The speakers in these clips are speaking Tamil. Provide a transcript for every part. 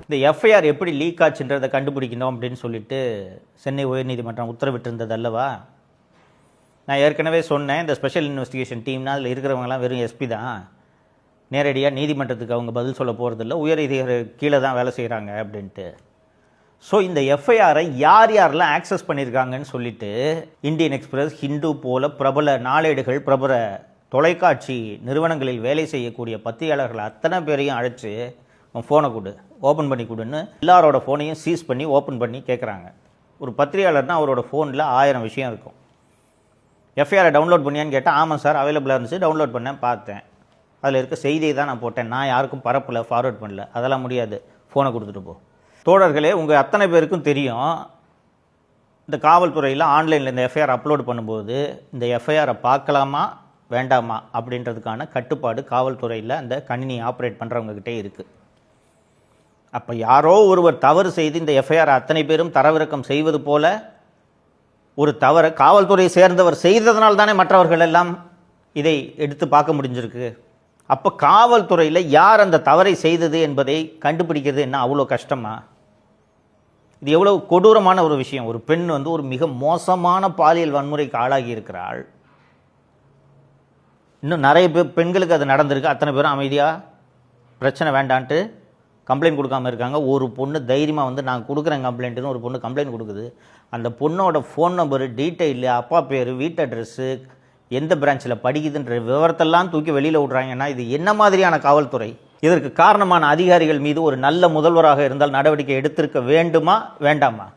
இந்த எஃப்ஐஆர் எப்படி லீக் ஆச்சுன்றதை கண்டுபிடிக்கணும் அப்படின்னு சொல்லிட்டு சென்னை உயர்நீதிமன்றம் உத்தரவிட்டிருந்தது அல்லவா? நான் ஏற்கனவே சொன்னேன், இந்த ஸ்பெஷல் இன்வெஸ்டிகேஷன் டீம்னா அதில் இருக்கிறவங்கலாம் வெறும் எஸ்பி தான், நேரடியாக நீதிமன்றத்துக்கு அவங்க பதில் சொல்ல போகிறதில்ல, உயர் அதிகாரி கீழே தான் வேலை செய்கிறாங்க அப்படின்ட்டு. ஸோ இந்த எஃப்ஐஆரை யார் யாரெல்லாம் ஆக்சஸ் பண்ணியிருக்காங்கன்னு சொல்லிட்டு இந்தியன் எக்ஸ்பிரஸ், ஹிந்து போல பிரபல நாளேடுகள், பிரபல தொலைக்காட்சி நிறுவனங்களில் வேலை செய்யக்கூடிய பத்திரிகையாளர்கள் அத்தனை பேரையும் அழைச்சி ஃபோனை கொடு, ஓப்பன் பண்ணி கொடுன்னு எல்லாரோட ஃபோனையும் சீஸ் பண்ணி ஓப்பன் பண்ணி கேட்குறாங்க. ஒரு பத்திரிகையாளர்னால் அவரோட ஃபோனில் 1000 விஷயம் இருக்கும். எஃப்ஐஆரை டவுன்லோட் பண்ணியான்னு கேட்டால், ஆமாம் சார் அவைலபிளாக இருந்துச்சு, டவுன்லோட் பண்ணேன், பார்த்தேன், அதில் இருக்க செய்தியை தான் நான் போட்டேன், நான் யாருக்கும் பரப்பலை, ஃபார்வர்ட் பண்ணல, அதெல்லாம் முடியாது, ஃபோனை கொடுத்துட்டு போ. தோழர்களே, உங்கள் அத்தனை பேருக்கும் தெரியும், இந்த காவல்துறையில் ஆன்லைனில் இந்த எஃப்ஐஆர் அப்லோட் பண்ணும்போது இந்த எஃப்ஐஆரை பார்க்கலாமா வேண்டாமா அப்படின்றதுக்கான கட்டுப்பாடு காவல்துறையில் அந்த கணினி ஆப்ரேட் பண்ணுறவங்ககிட்டே இருக்குது. அப்போ யாரோ ஒருவர் தவறு செய்து இந்த எஃப்ஐஆர் அத்தனை பேரும் தரவிறக்கம் செய்வது போல ஒரு தவறை காவல்துறையை சேர்ந்தவர் செய்ததனால் தானே மற்றவர்கள் எல்லாம் இதை எடுத்து பார்க்க முடிஞ்சிருக்கு. அப்போ காவல்துறையில் யார் அந்த தவறை செய்தது என்பதை கண்டுபிடிக்கிறது என்ன அவ்வளோ கஷ்டமா? இது எவ்வளோ கொடூரமான ஒரு விஷயம். ஒரு பெண் ஒரு மிக மோசமான பாலியல் வன்முறைக்கு ஆளாகி இருக்கிறாள். இன்னும் நிறைய பெண்களுக்கு அது நடந்திருக்கு. அத்தனை பேரும் அமைதியாக பிரச்சனை வேண்டான்ட்டு கம்ப்ளைண்ட் கொடுக்காமல் இருக்காங்க. ஒரு பொண்ணு தைரியமாக நான் கொடுக்குறேன் கம்ப்ளைண்ட்டுன்னு ஒரு பொண்ணு கம்ப்ளைண்ட் கொடுக்குது. அந்த பொண்ணோட ஃபோன் நம்பரு, டீட்டெயிலு, அப்பா பேர், வீட்டு அட்ரெஸ்ஸு, எந்த பிரான்ச்சில் படிக்குதுன்ற விவரத்தெல்லாம் தூக்கி வெளியில் விட்றாங்கன்னா இது என்ன மாதிரியான காவல்துறை? இதற்கு காரணமான அதிகாரிகள் மீது ஒரு நல்ல முதல்வராக இருந்தால் நடவடிக்கை எடுத்திருக்க வேண்டுமா வேண்டாமா?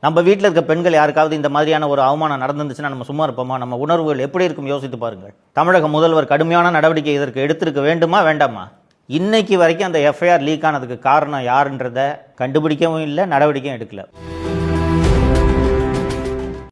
நம்ம வீட்டில் இருக்க பெண்கள் யாருக்காவது இந்த மாதிரியான ஒரு அவமானம் நடந்துருந்துச்சுன்னா நம்ம சும்மா இருப்போமா? நம்ம உணர்வுகள் எப்படி இருக்கும் யோசித்து பாருங்கள். தமிழக முதல்வர் கடுமையான நடவடிக்கை இதற்கு எடுத்திருக்க வேண்டுமா வேண்டாமா? இன்னைக்கு வரைக்கும் அந்த எஃப்ஐஆர் லீக் ஆனதுக்கு காரணம் யாருன்றதை கண்டுபிடிக்கவும் இல்லை, நடவடிக்கையும் எடுக்கல.